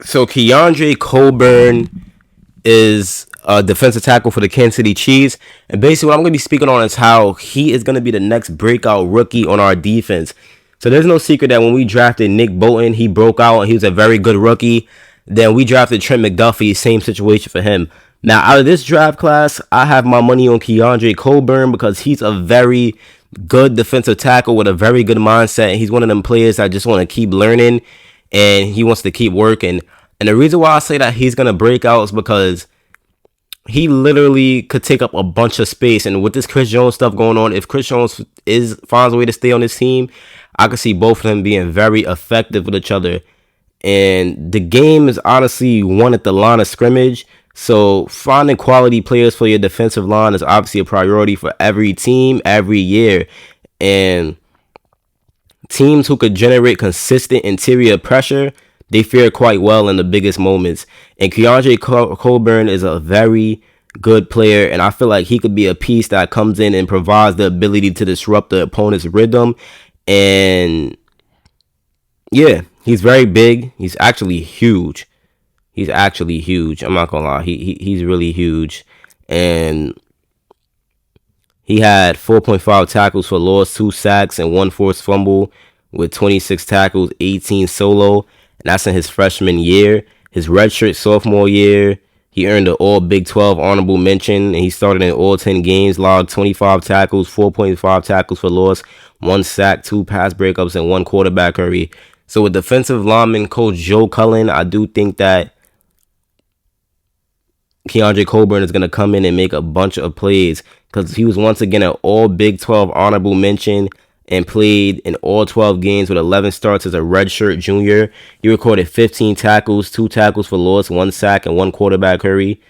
So Keandre Coburn is a defensive tackle for the Kansas City Chiefs. And basically, what I'm going to be speaking on is how he is going to be the next breakout rookie on our defense. So there's no secret that when we drafted Nick Bolton, he broke out and he was a very good rookie. Then we drafted Trent McDuffie, same situation for him. Now, out of this draft class, I have my money on Keandre Coburn because he's a very good defensive tackle with a very good mindset. He's one of them players that just want to keep learning and he wants to keep working. And the reason why I say that he's going to break out is because he literally could take up a bunch of space. And with this Chris Jones stuff going on, if Chris Jones finds a way to stay on this team, I could see both of them being very effective with each other. And the game is honestly won at the line of scrimmage. So finding quality players for your defensive line is obviously a priority for every team every year. And teams who could generate consistent interior pressure, they fare quite well in the biggest moments. And Keandre Coburn is a very good player, and I feel like he could be a piece that comes in and provides the ability to disrupt the opponent's rhythm. And yeah, he's very big. He's actually huge. He's actually huge. I'm not gonna lie. He's really huge. And he had 4.5 tackles for loss, 2 sacks, and 1 forced fumble with 26 tackles, 18 solo. And that's in his freshman year. His redshirt sophomore year, he earned an All Big 12 honorable mention. And he started in all 10 games, logged 25 tackles, 4.5 tackles for loss, 1 sack, 2 pass breakups, and 1 quarterback hurry. So with defensive lineman coach Joe Cullen, I do think that Keandre Coburn is going to come in and make a bunch of plays because he was once again an all Big 12 honorable mention and played in all 12 games with 11 starts as a redshirt junior. He recorded 15 tackles, 2 tackles for loss, 1 sack, and 1 quarterback hurry,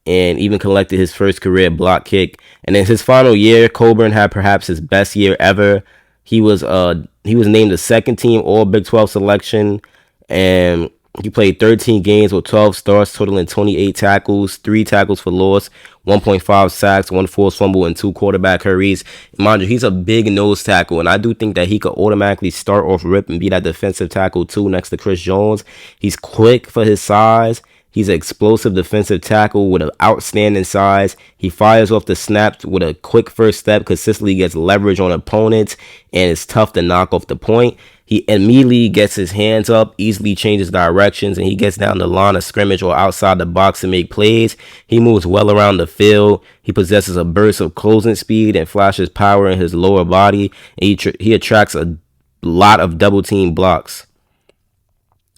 and even collected his first career block kick. And in his final year, Coburn had perhaps his best year ever. He was named the second team all Big 12 selection, and he played 13 games with 12 starts, totaling 28 tackles, 3 tackles for loss, 1.5 sacks, 1 forced fumble, and 2 quarterback hurries. Mind you, he's a big nose tackle, and I do think that he could automatically start off rip and be that defensive tackle too next to Chris Jones. He's quick for his size. He's an explosive defensive tackle with an outstanding size. He fires off the snaps with a quick first step, consistently gets leverage on opponents, and it's tough to knock off the point. He immediately gets his hands up, easily changes directions, and he gets down the line of scrimmage or outside the box to make plays. He moves well around the field. He possesses a burst of closing speed and flashes power in his lower body. And he attracts a lot of double team blocks.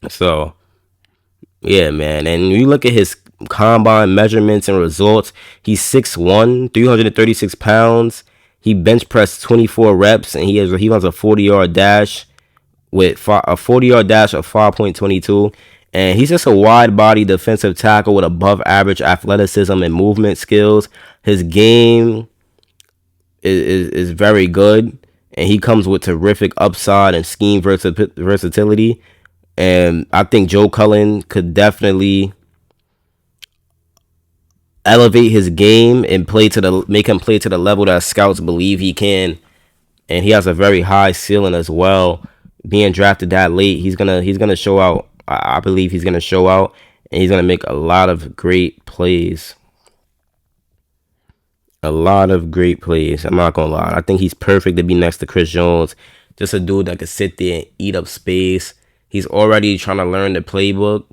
So yeah, man. And you look at his combine measurements and results, he's 6'1", 336 pounds. He bench pressed 24 reps, and he runs a 40-yard dash with a 40-yard dash of 5.22. And he's just a wide body defensive tackle with above average athleticism and movement skills. His game is very good, and he comes with terrific upside and scheme versatility. And I think Joe Cullen could definitely elevate his game and make him play to the level that scouts believe he can. And he has a very high ceiling as well. Being drafted that late, he's gonna show out. I believe he's gonna show out, and he's gonna make a lot of great plays. A lot of great plays. I'm not gonna lie. I think he's perfect to be next to Chris Jones. Just a dude that could sit there and eat up space. He's already trying to learn the playbook.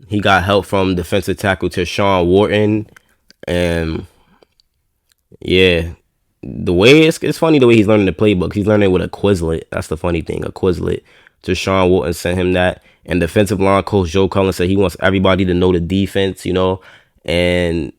He got help from defensive tackle Tershawn Wharton. And yeah, it's funny the way he's learning the playbook. He's learning with a Quizlet. That's the funny thing, a Quizlet. Tershawn Wharton sent him that. And defensive line coach Joe Cullen said he wants everybody to know the defense, And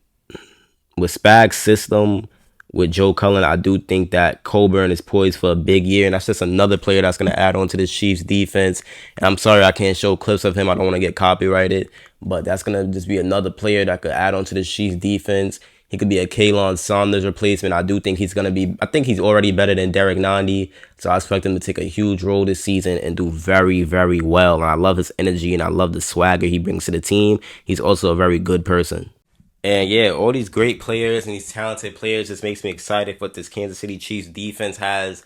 with Spag's system, with Joe Cullen, I do think that Coburn is poised for a big year, and that's just another player that's going to add on to the Chiefs defense. And I'm sorry I can't show clips of him. I don't want to get copyrighted, but that's going to just be another player that could add on to the Chiefs defense. He could be a Kalon Saunders replacement. I do think I think he's already better than Derek Nandi, so I expect him to take a huge role this season and do very, very well. And I love his energy, and I love the swagger he brings to the team. He's also a very good person. And yeah, all these great players and these talented players just makes me excited for what this Kansas City Chiefs defense has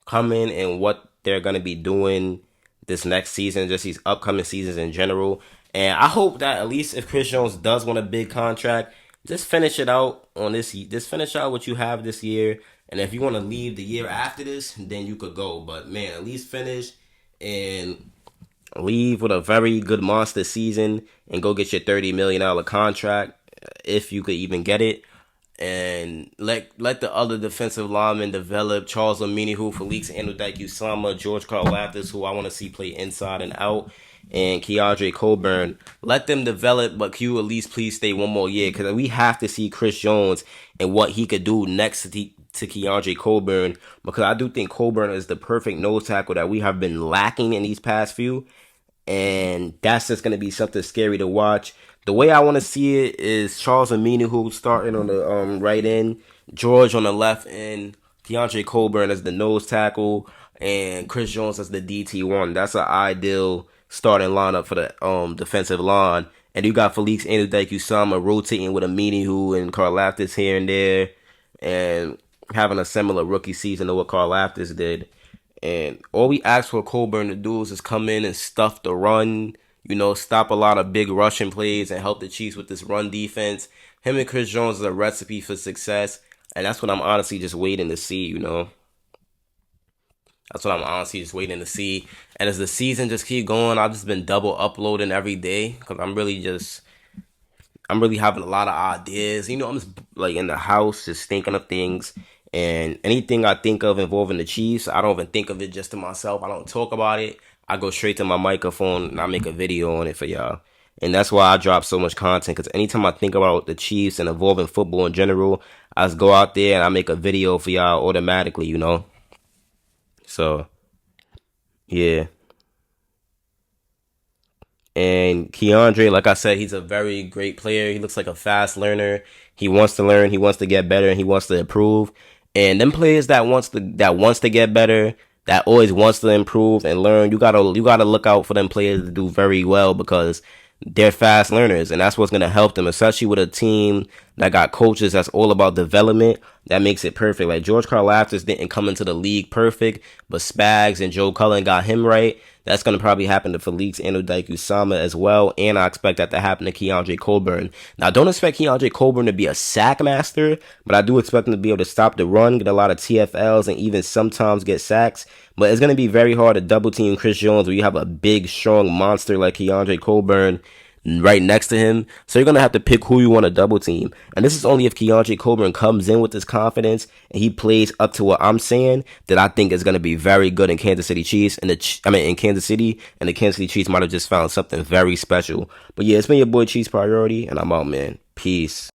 coming and what they're going to be doing this next season, just these upcoming seasons in general. And I hope that at least if Chris Jones does want a big contract, just finish it out on this. Just finish out what you have this year, and if you want to leave the year after this, then you could go. But man, at least finish and leave with a very good monster season, and go get your $30 million contract if you could even get it. And let the other defensive linemen develop. Charles Omenihu, Felix Anudike-Usama, George Karlaftis, who I want to see play inside and out, and Keandre Coburn. Let them develop, but can you at least please stay one more year? Because we have to see Chris Jones and what he could do next to Keandre Coburn, because I do think Coburn is the perfect nose tackle that we have been lacking in these past few. And that's just going to be something scary to watch. The way I want to see it is Charles Omenihu starting on the right end, George on the left end, Keandre Coburn as the nose tackle, and Chris Jones as the DT1. That's an ideal starting lineup for the defensive line. And you got Felix Anudike-Usama rotating with Omenihu and Karlaftis here and there, and having a similar rookie season to what Karlaftis did. And all we ask for Coburn to do is just come in and stuff the run, stop a lot of big rushing plays and help the Chiefs with this run defense. Him and Chris Jones is a recipe for success, and that's what I'm honestly just waiting to see, That's what I'm honestly just waiting to see. And as the season just keep going, I've just been double uploading every day because I'm really having a lot of ideas. I'm just like in the house just thinking of things. And anything I think of involving the Chiefs, I don't even think of it just to myself. I don't talk about it. I go straight to my microphone and I make a video on it for y'all. And that's why I drop so much content, because anytime I think about the Chiefs and involving football in general, I just go out there and I make a video for y'all automatically, So, yeah. And Keandre, like I said, he's a very great player. He looks like a fast learner. He wants to learn. He wants to get better, and he wants to improve. And them players that wants to get better, that always wants to improve and learn, you gotta look out for them players to do very well, because they're fast learners, and that's what's gonna help them, especially with a team that got coaches that's all about development. That makes it perfect. Like George Karlaftis didn't come into the league perfect, but Spags and Joe Cullen got him right. That's going to probably happen to Felix Anudike-Usama as well, and I expect that to happen to Keandre Coburn. Now, I don't expect Keandre Coburn to be a sack master, but I do expect him to be able to stop the run, get a lot of TFLs, and even sometimes get sacks. But it's going to be very hard to double team Chris Jones when you have a big, strong monster like Keandre Coburn right next to him. So you're going to have to pick who you want to double team. And this is only if Keandre Coburn comes in with this confidence and he plays up to what I'm saying, that I think is going to be very good in Kansas City Chiefs. And in Kansas City, and the Kansas City Chiefs might have just found something very special. But yeah, it's been your boy Chiefs Priority, and I'm out, man. Peace.